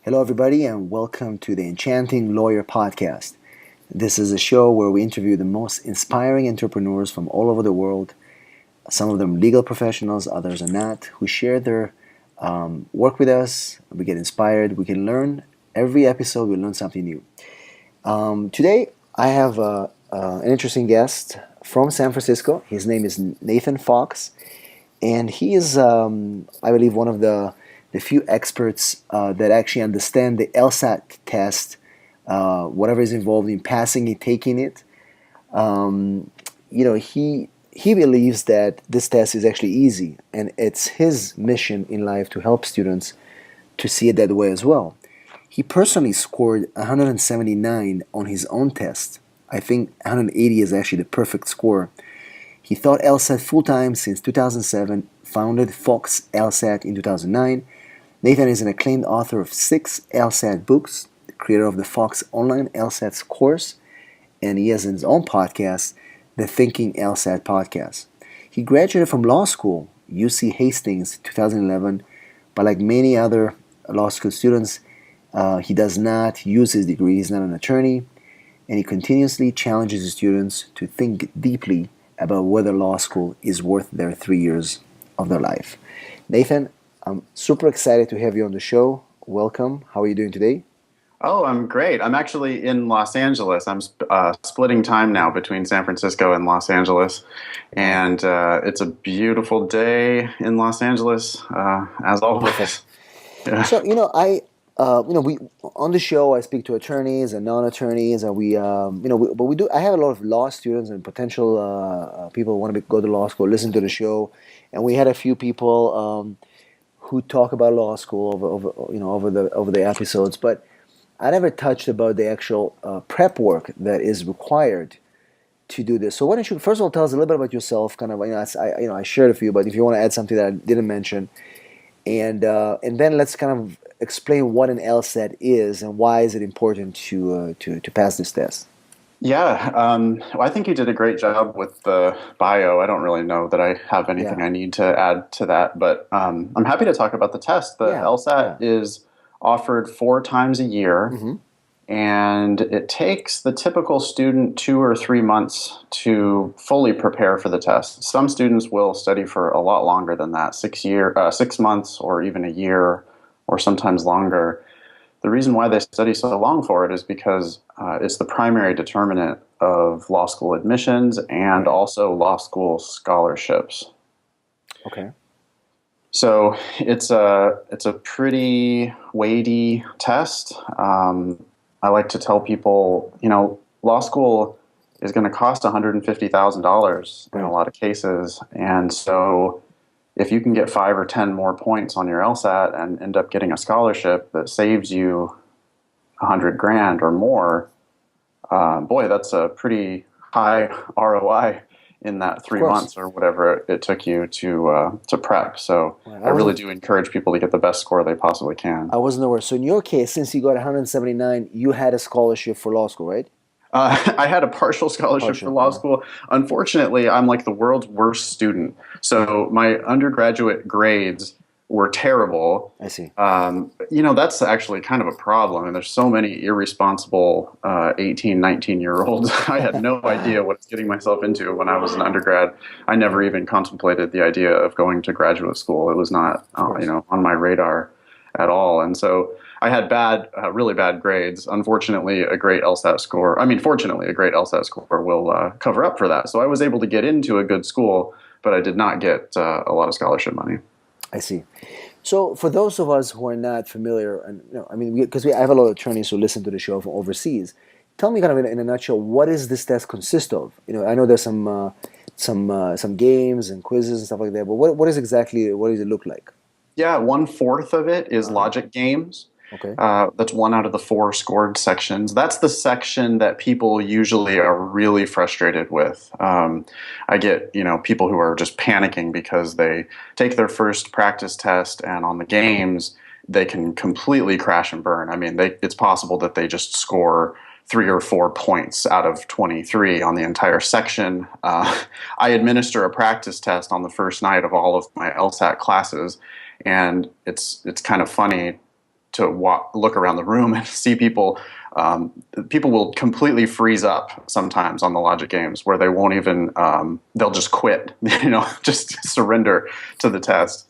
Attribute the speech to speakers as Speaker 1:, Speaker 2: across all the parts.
Speaker 1: Hello, everybody, and welcome to the Enchanting Lawyer Podcast. This is a show where we interview the most inspiring entrepreneurs from all over the world, some of them legal professionals, others are not, who share their work with us. We get inspired, we can learn. Every episode, we learn something new. Today, I have an interesting guest from San Francisco. His name is Nathan Fox, and he is, I believe, one of the few experts that actually understand the LSAT test, whatever is involved in passing it, taking it. He believes that this test is actually easy, and it's his mission in life to help students to see it that way as well. He personally scored 179 on his own test. I think 180 is actually the perfect score. He taught LSAT full-time since 2007, founded Fox LSAT in 2009. Nathan is an acclaimed author of 6 LSAT books, the creator of the Fox Online LSAT course, and he has his own podcast, the Thinking LSAT Podcast. He graduated from law school, UC Hastings, 2011, but like many other law school students, he does not use his degree. He's not an attorney, and he continuously challenges his students to think deeply about whether law school is worth their 3 years of their life. Nathan, I'm super excited to have you on the show. Welcome. How are you doing today?
Speaker 2: Oh, I'm great. I'm actually in Los Angeles. I'm splitting time now between San Francisco and Los Angeles, and it's a beautiful day in Los Angeles, as always.
Speaker 1: Yeah. So, we on the show I speak to attorneys and non-attorneys, and I have a lot of law students and potential people who want to go to law school listen to the show, and we had a few people who talk about law school over the episodes, but I never touched about the actual prep work that is required to do this. So why don't you first of all tell us a little bit about yourself? Kind of, I shared a few, but if you want to add something that I didn't mention, and then let's kind of explain what an LSAT is and why is it important to pass this test.
Speaker 2: Yeah, well, I think you did a great job with the bio. I don't really know that I have anything I need to add to that, but I'm happy to talk about the test. The LSAT is offered 4 times a year, and it takes the typical student 2 or 3 months to fully prepare for the test. Some students will study for a lot longer than that, 6 months or even a year or sometimes longer. The reason why they study so long for it is because it's the primary determinant of law school admissions and also law school scholarships.
Speaker 1: Okay.
Speaker 2: So it's a pretty weighty test. I like to tell people, law school is going to cost $150,000 in a lot of cases, and so if you can get 5 or 10 more points on your LSAT and end up getting a scholarship that saves you $100,000 or more, boy, that's a pretty high ROI in that 3 months or whatever it took you to prep. So I really do encourage people to get the best score they possibly can.
Speaker 1: I wasn't aware. So in your case, since you got 179, you had a scholarship for law school, right?
Speaker 2: I had a partial scholarship for law school. Unfortunately, I'm like the world's worst student. So my undergraduate grades were terrible.
Speaker 1: I see.
Speaker 2: That's actually kind of a problem. And there's so many irresponsible 18, 19-year-olds. I had no idea what I was getting myself into when I was an undergrad. I never even contemplated the idea of going to graduate school. It was not, on my radar at all. And so I had really bad grades. Unfortunately, fortunately, a great LSAT score will cover up for that. So I was able to get into a good school, but I did not get a lot of scholarship money.
Speaker 1: I see. So for those of us who are not familiar, and because I have a lot of attorneys who listen to the show from overseas, tell me kind of in a nutshell, what does this test consist of? I know there's some games and quizzes and stuff like that, but what does it look like?
Speaker 2: Yeah, 1/4 of it is logic games.
Speaker 1: Okay.
Speaker 2: That's 1 out of the 4 scored sections. That's the section that people usually are really frustrated with. I get, people who are just panicking because they take their first practice test and on the games, they can completely crash and burn. I mean, it's possible that they just score 3 or 4 points out of 23 on the entire section. I administer a practice test on the first night of all of my LSAT classes, and it's kind of funny to look around the room and see people. People will completely freeze up sometimes on the logic games, where they won't even. They'll just quit, just surrender to the test.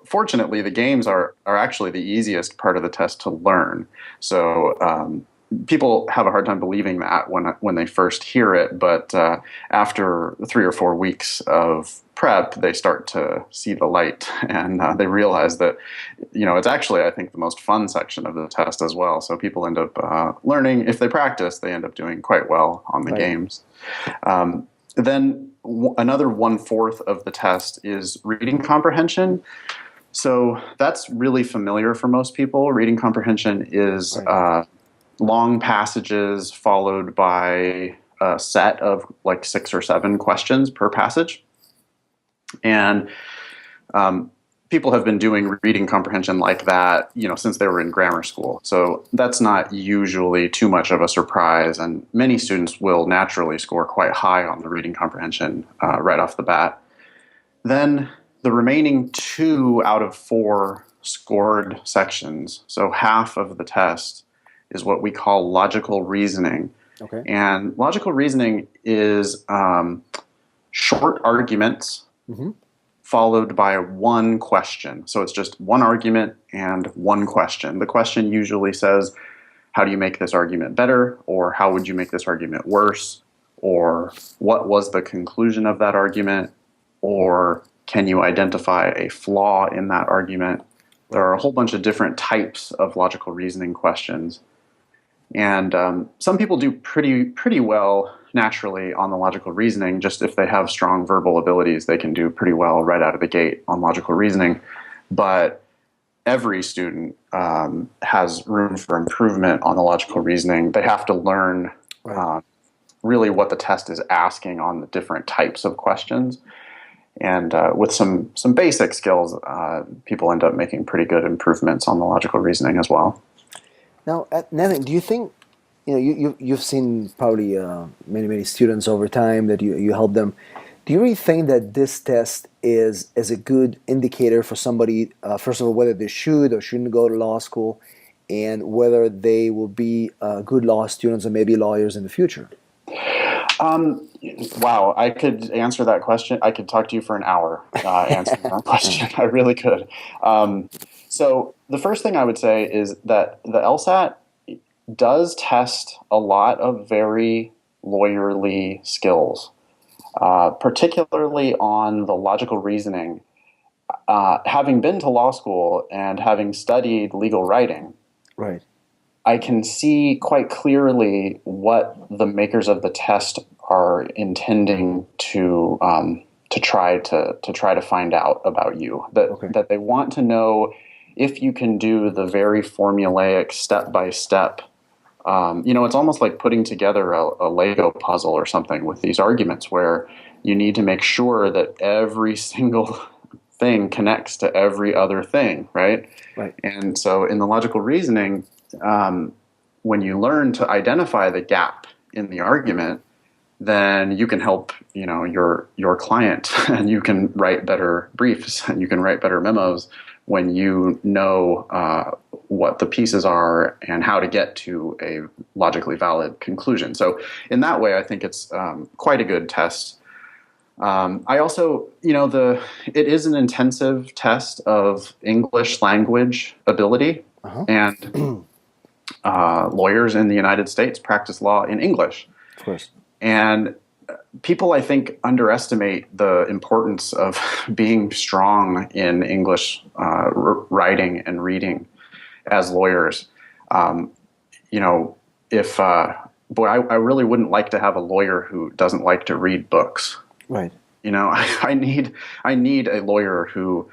Speaker 2: Fortunately, the games are actually the easiest part of the test to learn. So people have a hard time believing that when they first hear it, but after 3 or 4 weeks of prep, they start to see the light, and they realize that it's actually, I think, the most fun section of the test as well. So people end up learning. If they practice, they end up doing quite well on the games. Then another 1/4 of the test is reading comprehension. So that's really familiar for most people. Reading comprehension is long passages followed by a set of like 6 or 7 questions per passage. And people have been doing reading comprehension like that, since they were in grammar school. So that's not usually too much of a surprise. And many students will naturally score quite high on the reading comprehension right off the bat. Then the remaining 2 out of 4 scored sections, so half of the test, is what we call logical reasoning. Okay. And logical reasoning is short arguments followed by one question. So it's just one argument and one question. The question usually says, how do you make this argument better? Or how would you make this argument worse? Or what was the conclusion of that argument? Or can you identify a flaw in that argument? There are a whole bunch of different types of logical reasoning questions. And some people do pretty well naturally on the logical reasoning. Just if they have strong verbal abilities, they can do pretty well right out of the gate on logical reasoning. But every student has room for improvement on the logical reasoning. They have to learn really what the test is asking on the different types of questions. And with some basic skills, people end up making pretty good improvements on the logical reasoning as well.
Speaker 1: Now, Nathan, do you think, you've seen probably many students over time that you help them. Do you really think that this test is a good indicator for somebody, first of all, whether they should or shouldn't go to law school, and whether they will be good law students or maybe lawyers in the future?
Speaker 2: Wow, I could answer that question. I could talk to you for an hour answering that question. I really could. So the first thing I would say is that the LSAT does test a lot of very lawyerly skills, particularly on the logical reasoning. Having been to law school and having studied legal writing, I can see quite clearly what the makers of the test are intending to try to find out about you. That they want to know if you can do the very formulaic step-by-step. It's almost like putting together a Lego puzzle or something with these arguments, where you need to make sure that every single thing connects to every other thing, right? And so in the logical reasoning, when you learn to identify the gap in the argument, then you can help your client, and you can write better briefs, and you can write better memos when you know what the pieces are and how to get to a logically valid conclusion. So in that way, I think it's quite a good test. I also, it is an intensive test of English language ability, and lawyers in the United States practice law in English.
Speaker 1: Of course.
Speaker 2: And people, I think, underestimate the importance of being strong in English writing and reading as lawyers. I really wouldn't like to have a lawyer who doesn't like to read books. I need a lawyer who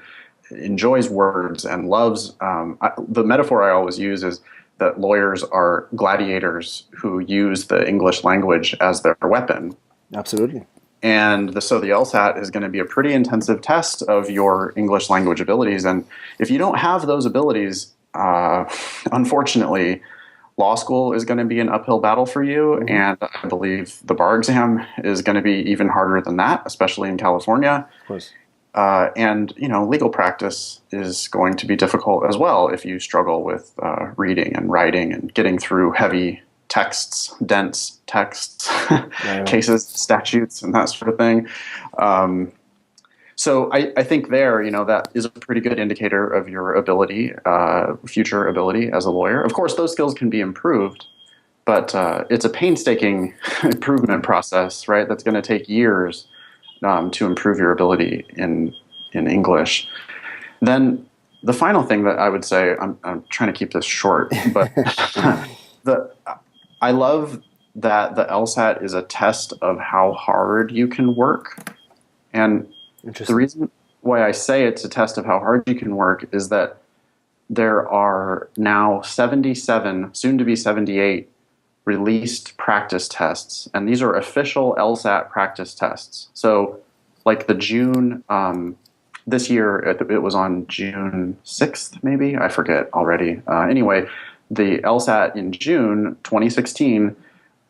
Speaker 2: enjoys words and loves. The metaphor I always use is that lawyers are gladiators who use the English language as their weapon.
Speaker 1: Absolutely.
Speaker 2: And so the LSAT is going to be a pretty intensive test of your English language abilities. And if you don't have those abilities, unfortunately, law school is going to be an uphill battle for you,
Speaker 1: Mm-hmm.
Speaker 2: and I believe the bar exam is going to be even harder than that, especially in California.
Speaker 1: Of course.
Speaker 2: And legal practice is going to be difficult as well if you struggle with reading and writing and getting through heavy texts, dense texts,
Speaker 1: Right.
Speaker 2: cases, statutes, and that sort of thing. So I think there, that is a pretty good indicator of your ability, future ability as a lawyer. Of course, those skills can be improved, but it's a painstaking improvement process, right? That's going to take years to improve your ability in English. Then the final thing that I would say, I'm trying to keep this short, but I love that the LSAT is a test of how hard you can work. And the reason why I say it's a test of how hard you can work is that there are now 77, soon to be 78, released practice tests. And these are official LSAT practice tests. So like the June, this year, it was on June 6th, maybe? I forget already. Anyway, the LSAT in June 2016,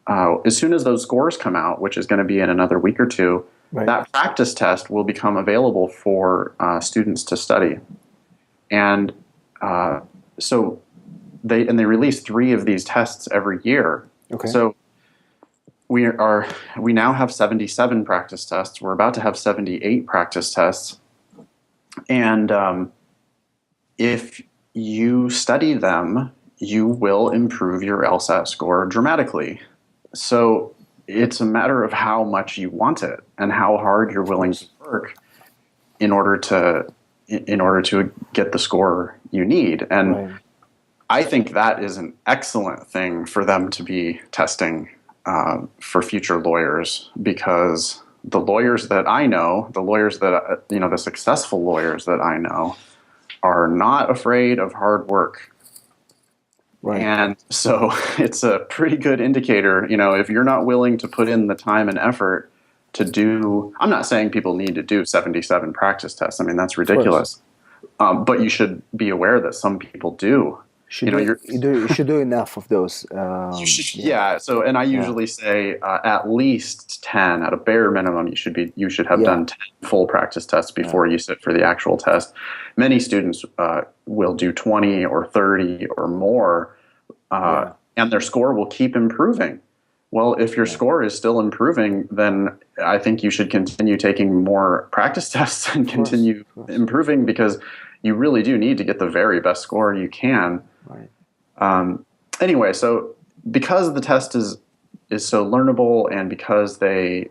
Speaker 2: as soon as those scores come out, which is going to be in another week or two, right, that practice test will become available for students to study. And so they release 3 of these tests every year.
Speaker 1: Okay.
Speaker 2: So we now have 77 practice tests. We're about to have 78 practice tests. And if you study them, you will improve your LSAT score dramatically. So it's a matter of how much you want it and how hard you're willing to work in order to get the score you need. And right, I think that is an excellent thing for them to be testing for future lawyers, because the lawyers that I know, the successful lawyers that I know, are not afraid of hard work. Right. And so it's a pretty good indicator, if you're not willing to put in the time and effort to do, I'm not saying people need to do 77 practice tests. I mean, that's ridiculous. But you should be aware that some people do.
Speaker 1: You should do enough of those.
Speaker 2: Yeah. So, and I usually say at least 10 at a bare minimum. You should have done 10 full practice tests before you sit for the actual test. Many students will do 20 or 30 or more, and their score will keep improving. Well, if your score is still improving, then I think you should continue taking more practice tests and continue improving, because you really do need to get the very best score you can. Right. Anyway, so because the test is so learnable, and because they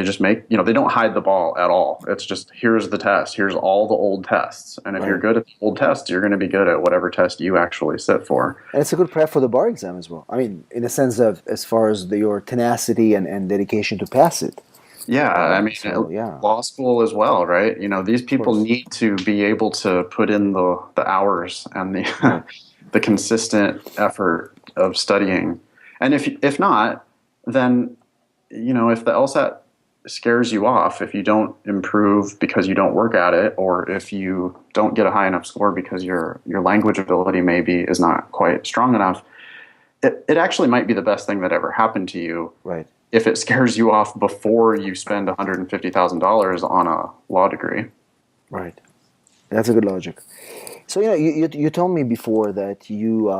Speaker 2: just make, they don't hide the ball at all. It's just, here's the test. Here's all the old tests. And if you're good at the old tests, you're going to be good at whatever test you actually sit for.
Speaker 1: And it's a good prep for the bar exam as well. I mean, in a sense of, as far as your tenacity and dedication to pass it.
Speaker 2: Yeah, I mean, law school as well, right? These people need to be able to put in the hours and the consistent effort of studying. And if not, then, if the LSAT scares you off, if you don't improve because you don't work at it, or if you don't get a high enough score because your language ability maybe is not quite strong enough, it actually might be the best thing that ever happened to you. Right. If it scares you off before you spend $150,000 on a law degree.
Speaker 1: Right. That's a good logic. So, you told me before that you,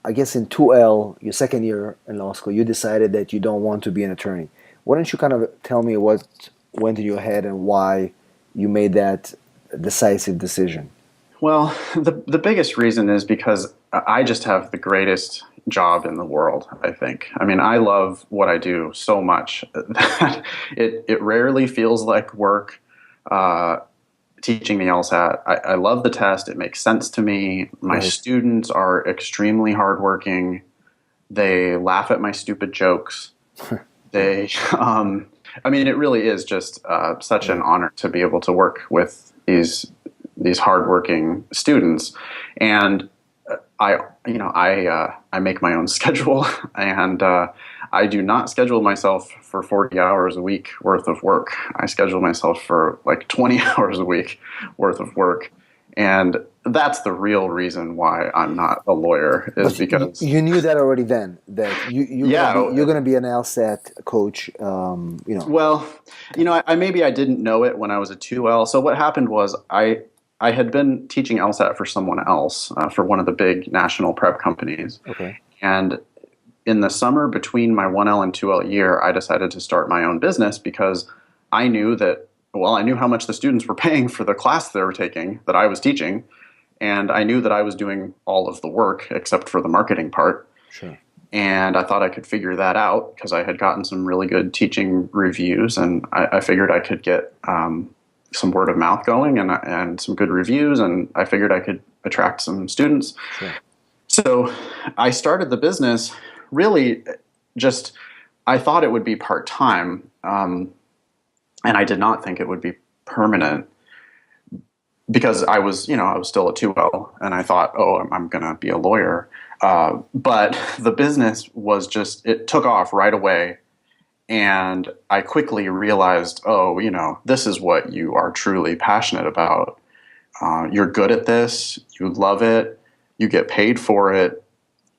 Speaker 1: I guess in 2L, your second year in law school, you decided that you don't want to be an attorney. Why don't you kind of tell me what went in your head and why you made that decisive decision? Well, the biggest reason is because I just have the greatest job in the world, I think. I mean, I love what I do so much that it rarely feels like work. Teaching the LSAT, I love the test. It makes sense to me. My students are extremely hardworking. They laugh at my stupid jokes. I mean, it really is just such an honor to be able to work with these hardworking students. And I make my own schedule, and I do not schedule myself for 40 hours a week worth of work. I schedule myself for like 20 hours a week worth of work. And
Speaker 2: that's the real reason why I'm not a lawyer is
Speaker 1: But
Speaker 2: because
Speaker 1: you knew that already then, that you're
Speaker 2: yeah.
Speaker 1: gonna be an LSAT coach.
Speaker 2: Well, I maybe I didn't know it when I was a 2L. So what happened was I had been teaching LSAT for someone else for one of the big national prep companies,
Speaker 1: Okay.
Speaker 2: and in the summer between my 1L and 2L year, I decided to start my own business because I knew that, well, I knew how much the students were paying for the class they were taking that I was teaching. And I knew that I was doing all of the work except for the marketing part.
Speaker 1: Sure.
Speaker 2: And I thought I could figure that out because I had gotten some really good teaching reviews, and I figured I could get some word of mouth going and some good reviews, and I figured I could attract some students.
Speaker 1: Sure.
Speaker 2: So I started the business really just, I thought it would be part-time, and I did not think it would be permanent because I was still a 2L, and I thought, oh, I'm going to be a lawyer. But the business was just, it took off right away. And I quickly realized, oh, this is what you are truly passionate about. You're good at this. You love it. You get paid for it.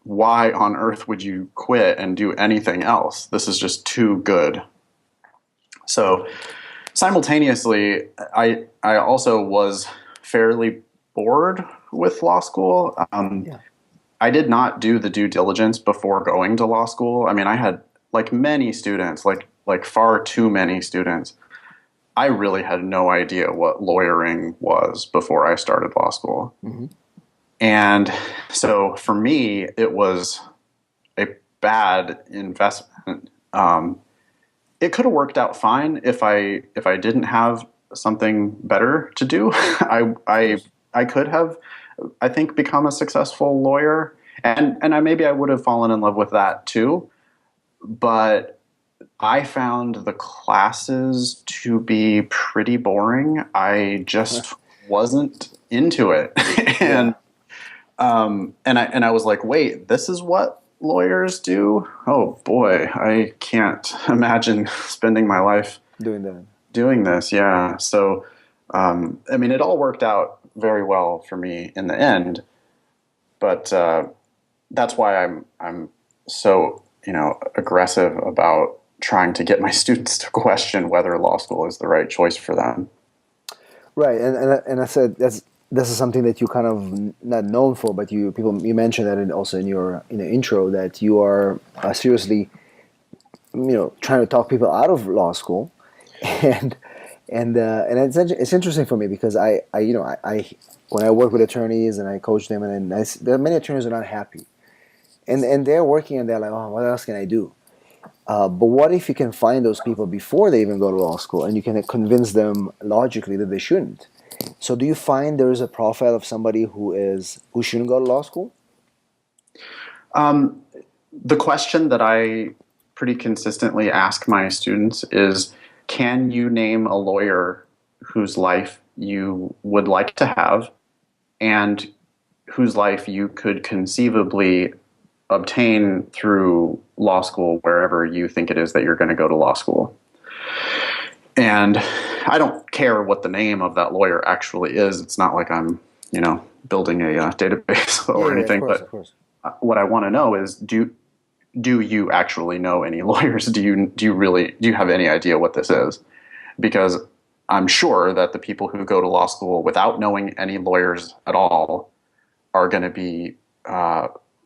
Speaker 2: Why on earth would you quit and do anything else? This is just too good. So simultaneously, I also was fairly bored with law school.
Speaker 1: Yeah.
Speaker 2: I did not do the due diligence before going to law school. I mean, I had like many students, like far too many students. I really had no idea what lawyering was before I started law school.
Speaker 1: Mm-hmm.
Speaker 2: And so for me, it was a bad investment. It could have worked out fine if I didn't have something better to do. I could have, I think, become a successful lawyer, and maybe I would have fallen in love with that too. But I found the classes to be pretty boring. I just wasn't into it, and I was like, wait, this is what lawyers do? Oh boy, I can't imagine spending my life doing this. Yeah. So, I mean, it all worked out very well for me in the end, but that's why I'm so aggressive about trying to get my students to question whether law school is the right choice for them.
Speaker 1: Right, and I said this is something that you kind of not known for, but you mentioned that also in your intro that you are seriously trying to talk people out of law school, and it's interesting for me because I when I work with attorneys and I coach them, and there are many attorneys who are not happy, and they're working and they're like, oh, what else can I do? But what if you can find those people before they even go to law school, and you can convince them logically that they shouldn't? So, do you find there is a profile of somebody who shouldn't go to law school?
Speaker 2: The question that I pretty consistently ask my students is, can you name a lawyer whose life you would like to have and whose life you could conceivably obtain through law school wherever you think it is that you're going to go to law school? And I don't care what the name of that lawyer actually is. It's not like I'm, building a database or anything.
Speaker 1: Of course.
Speaker 2: But what I want to know is, do you actually know any lawyers? Do you have any idea what this is? Because I'm sure that the people who go to law school without knowing any lawyers at all are going to be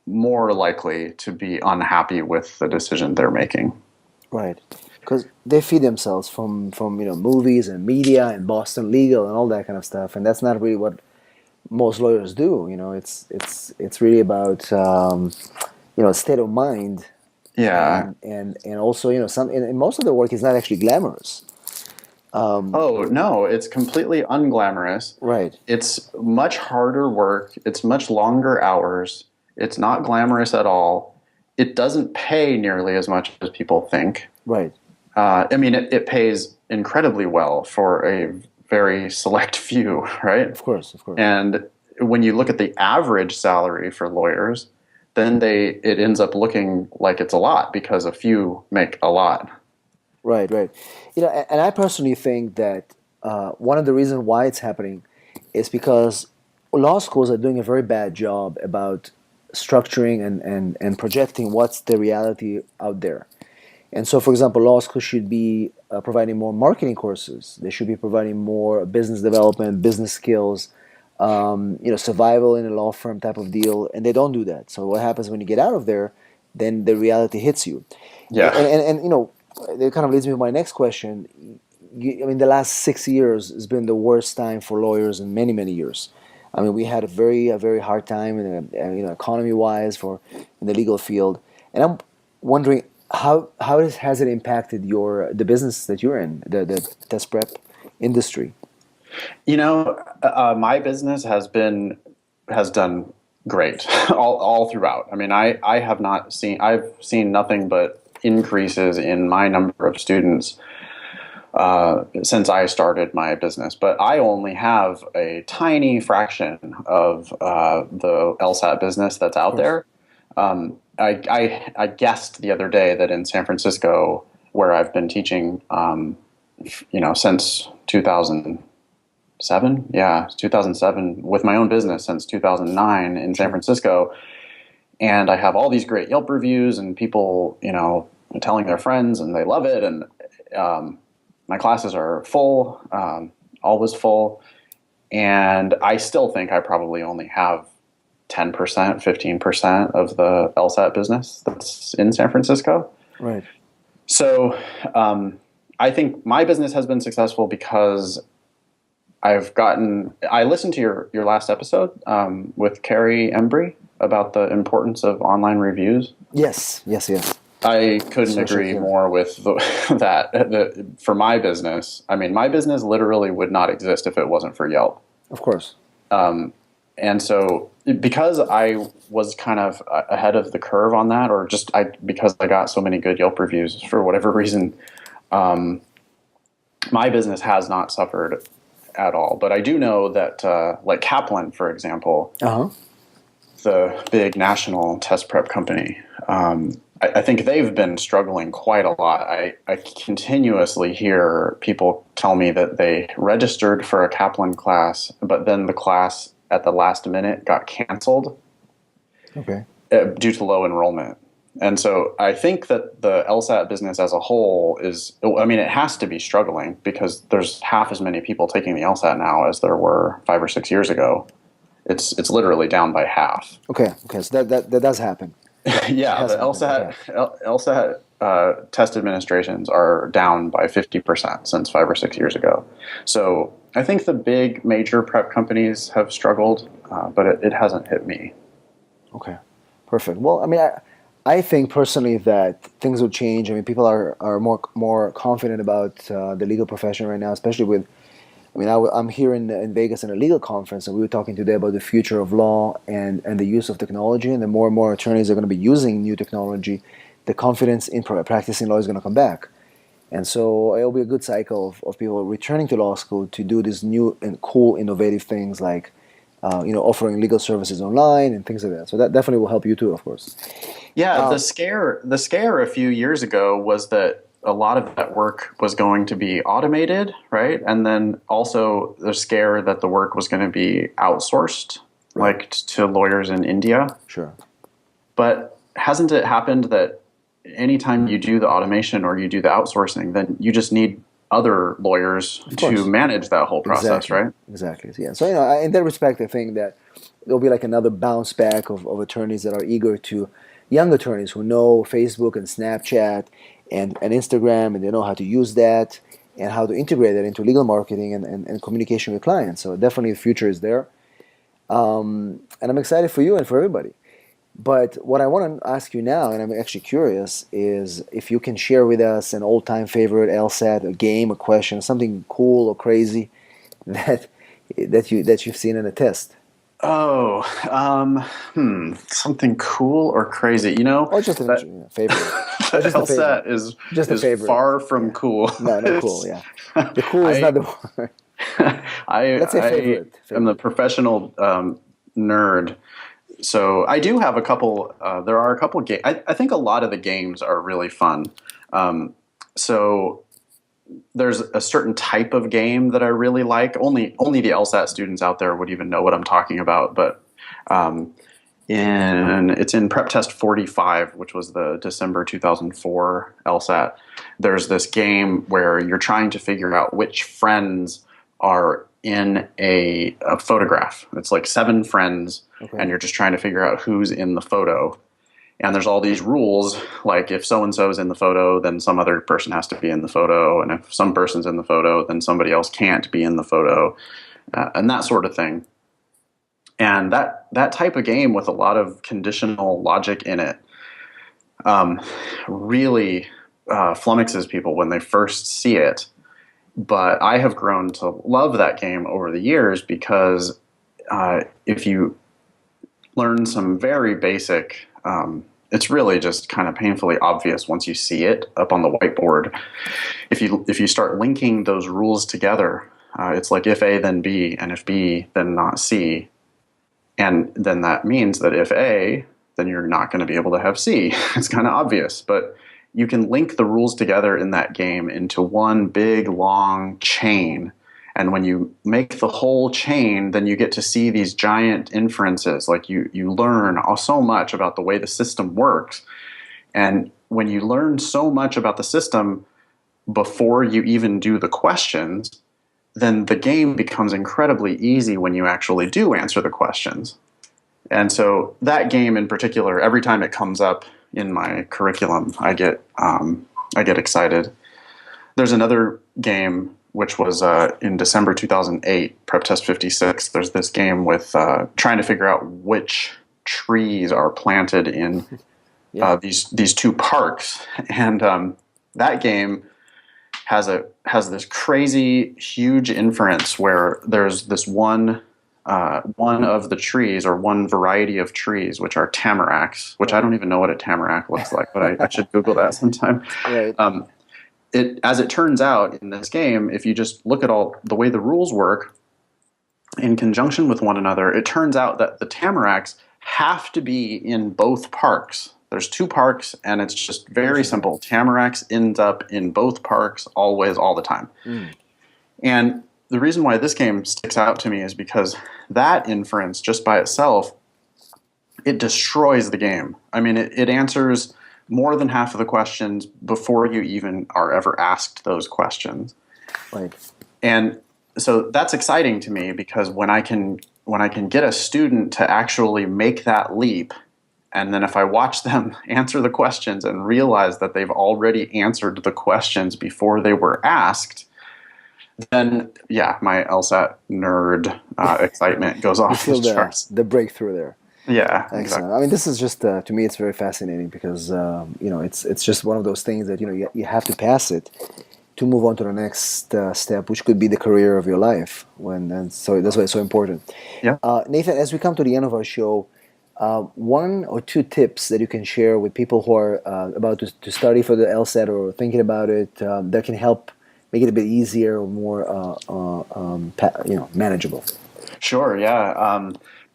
Speaker 2: more likely to be unhappy with the decision they're making. Right.
Speaker 1: Because they feed themselves from movies and media and Boston Legal and all that kind of stuff, and that's not really what most lawyers do. It's really about state of mind.
Speaker 2: Yeah.
Speaker 1: And also some and most of the work is not actually glamorous.
Speaker 2: Oh no, it's completely unglamorous.
Speaker 1: Right.
Speaker 2: It's much harder work. It's much longer hours. It's not glamorous at all. It doesn't pay nearly as much as people think.
Speaker 1: Right.
Speaker 2: I mean, it pays incredibly well for a very select few, right?
Speaker 1: Of course.
Speaker 2: And when you look at the average salary for lawyers, then it ends up looking like it's a lot because a few make a lot.
Speaker 1: Right. And I personally think that one of the reasons why it's happening is because law schools are doing a very bad job about structuring and projecting what's the reality out there. And so, for example, law school should be providing more marketing courses. They should be providing more business development, business skills, survival in a law firm type of deal. And they don't do that. So what happens when you get out of there? Then the reality hits you.
Speaker 2: Yeah.
Speaker 1: It kind of leads me to my next question. The last 6 years has been the worst time for lawyers in many, many years. I mean, we had a very hard time, economy-wise, in the legal field. And I'm wondering how has it impacted the business that you're in, the test prep industry?
Speaker 2: My business has done great all throughout. I mean, I've seen nothing but increases in my number of students since I started my business, but I only have a tiny fraction of the LSAT business that's out there. I guessed the other day that in San Francisco, where I've been teaching, since 2007, with my own business since 2009 in San Francisco, and I have all these great Yelp reviews and people, telling their friends, and they love it, and my classes are full, always full, and I still think I probably only have 10%, 15% of the LSAT business that's in San Francisco.
Speaker 1: Right.
Speaker 2: So I think my business has been successful because I listened to your last episode with Carrie Embry about the importance of online reviews.
Speaker 1: Yes.
Speaker 2: I couldn't agree more with that. For my business, my business literally would not exist if it wasn't for Yelp.
Speaker 1: Of course.
Speaker 2: And so because I was kind of ahead of the curve on that, or because I got so many good Yelp reviews for whatever reason, my business has not suffered at all. But I do know that, like Kaplan, for example, the big national test prep company, I think they've been struggling quite a lot. I continuously hear people tell me that they registered for a Kaplan class, but then the class at the last minute got canceled due to low enrollment. And so I think that the LSAT business as a whole it has to be struggling because there's half as many people taking the LSAT now as there were 5 or 6 years ago. It's literally down by half.
Speaker 1: Okay. So that does happen.
Speaker 2: Yeah, the LSAT test administrations are down by 50% since 5 or 6 years ago. So I think the big major prep companies have struggled, but it hasn't hit me.
Speaker 1: Okay, perfect. Well, I think personally that things will change. People are more confident about the legal profession right now, especially with. I'm here in Vegas in a legal conference, and we were talking today about the future of law and the use of technology. And the more and more attorneys are going to be using new technology, the confidence in practicing law is going to come back. And so it'll be a good cycle of people returning to law school to do these new and cool, innovative things like, offering legal services online and things like that. So that definitely will help you too, of course.
Speaker 2: Yeah, the scare a few years ago was that a lot of that work was going to be automated, right? And then also the scare that the work was going to be outsourced, like to lawyers in India.
Speaker 1: Sure.
Speaker 2: But hasn't it happened that anytime you do the automation or you do the outsourcing, then you just need other lawyers to manage that whole process, right?
Speaker 1: Exactly. Yeah. So, in that respect, I think that there'll be like another bounce back of attorneys that are eager to, young attorneys who know Facebook and Snapchat and Instagram, and they know how to use that and how to integrate that into legal marketing and communication with clients. So definitely the future is there. And I'm excited for you and for everybody. But what I want to ask you now, and I'm actually curious, is if you can share with us an old-time favorite LSAT, a game, a question, something cool or crazy that you've seen in a test.
Speaker 2: Oh, something cool or crazy,
Speaker 1: Or just a favorite.
Speaker 2: LSAT is far from cool.
Speaker 1: No, cool. Yeah, the cool is not the word. Let's say favorite.
Speaker 2: I'm the professional nerd, so I do have a couple. There are a couple games. I think a lot of the games are really fun. So there's a certain type of game that I really like. Only the LSAT students out there would even know what I'm talking about. But it's in Prep Test 45, which was the December 2004 LSAT. There's this game where you're trying to figure out which friends are in a photograph. It's like 7 friends, and you're just trying to figure out who's in the photo. And there's all these rules, like if so-and-so is in the photo, then some other person has to be in the photo. And if some person's in the photo, then somebody else can't be in the photo, and that sort of thing. And that type of game with a lot of conditional logic in it really flummoxes people when they first see it. But I have grown to love that game over the years because if you learn some very basic, it's really just kind of painfully obvious once you see it up on the whiteboard. If you start linking those rules together, it's like if A, then B, and if B, then not C. And then that means that if A, then you're not going to be able to have C. It's kind of obvious, but you can link the rules together in that game into one big, long chain. And when you make the whole chain, then you get to see these giant inferences. Like you learn so much about the way the system works. And when you learn so much about the system before you even do the questions, then the game becomes incredibly easy when you actually do answer the questions. And so that game in particular, every time it comes up in my curriculum, I get excited. There's another game which was in December 2008, Prep Test 56. There's this game with trying to figure out which trees are planted in these 2 parks, and that game has this crazy huge inference where there's this one of the trees, or one variety of trees, which are tamaracks, which I don't even know what a tamarack looks like, but I should Google that sometime.
Speaker 1: Right.
Speaker 2: As it turns out in this game, if you just look at all the way the rules work in conjunction with one another, it turns out that the tamaracks have to be in both parks. There's 2 parks, and it's just very simple. Tamaracks end up in both parks always, all the time. And the reason why this game sticks out to me is because that inference, just by itself, it destroys the game. I mean, it answers more than half of the questions before you even are ever asked those questions.
Speaker 1: Right.
Speaker 2: And so that's exciting to me, because when I can get a student to actually make that leap, and then if I watch them answer the questions and realize that they've already answered the questions before they were asked, then my LSAT nerd excitement goes off the charts.
Speaker 1: The breakthrough there.
Speaker 2: Yeah,
Speaker 1: excellent.
Speaker 2: Exactly.
Speaker 1: I mean, this is just to me, it's very fascinating because it's just one of those things that you have to pass it to move on to the next step, which could be the career of your life. So that's why it's so important.
Speaker 2: Yeah.
Speaker 1: Nathan, as we come to the end of our show, 1 or 2 tips that you can share with people who are about to study for the LSAT or thinking about it that can help make it a bit easier or more manageable.
Speaker 2: Sure. Yeah.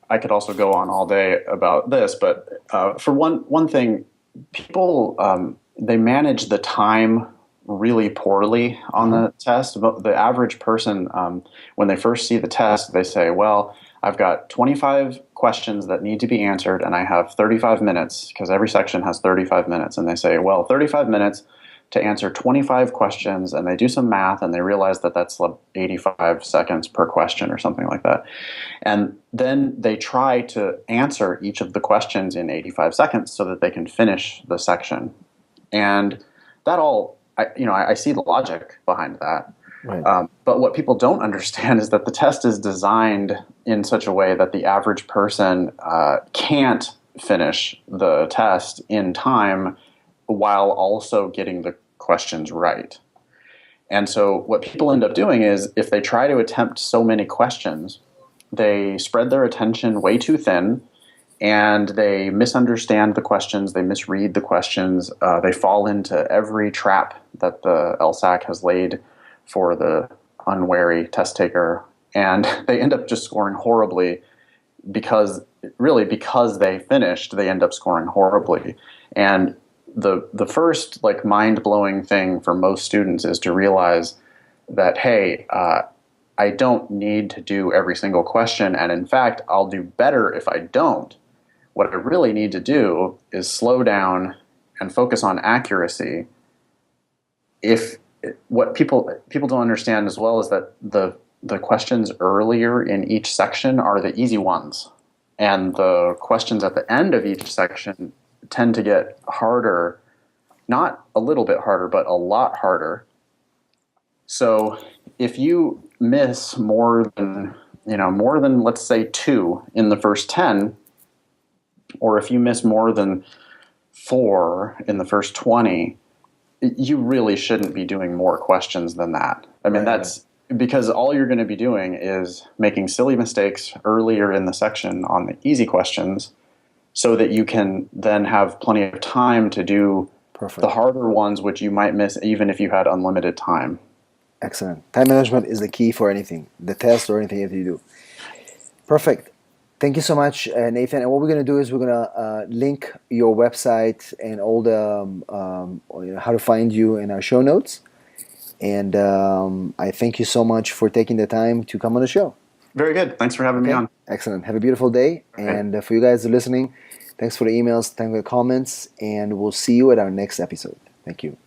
Speaker 2: I could also go on all day about this, but for one thing, people they manage the time really poorly on the test. The average person, when they first see the test, they say, well, I've got 25 questions that need to be answered, and I have 35 minutes, because every section has 35 minutes. And they say, well, 35 minutes to answer 25 questions, and they do some math, and they realize that that's like 85 seconds per question or something like that. And then they try to answer each of the questions in 85 seconds so that they can finish the section. And that all, I see the logic behind that. Right. But what people don't understand is that the test is designed in such a way that the average person can't finish the test in time while also getting the questions right. And so what people end up doing is, if they try to attempt so many questions, they spread their attention way too thin, and they misunderstand the questions, they misread the questions, they fall into every trap that the LSAC has laid for the unwary test taker, and they end up just scoring horribly because they finished, they end up scoring horribly. And the first mind-blowing thing for most students is to realize that, hey, I don't need to do every single question, and in fact, I'll do better if I don't. What I really need to do is slow down and focus on accuracy. If what people don't understand as well is that the questions earlier in each section are the easy ones, and the questions at the end of each section tend to get harder, not a little bit harder, but a lot harder. So if you miss more than let's say 2 in the first 10, or if you miss more than 4 in the first 20, you really shouldn't be doing more questions than that. I mean, that's because all you're going to be doing is making silly mistakes earlier in the section on the easy questions, so that you can then have plenty of time to do the harder ones, which you might miss even if you had unlimited time.
Speaker 1: Excellent. Time management is the key for anything, the test or anything that you do. Perfect. Thank you so much, Nathan. And what we're going to do is we're going to link your website and all the how to find you in our show notes. And I thank you so much for taking the time to come on the show.
Speaker 2: Very good. Thanks for having me on.
Speaker 1: Excellent. Have a beautiful day. Okay. And for you guys listening, thanks for the emails, thanks for the comments, and we'll see you at our next episode. Thank you.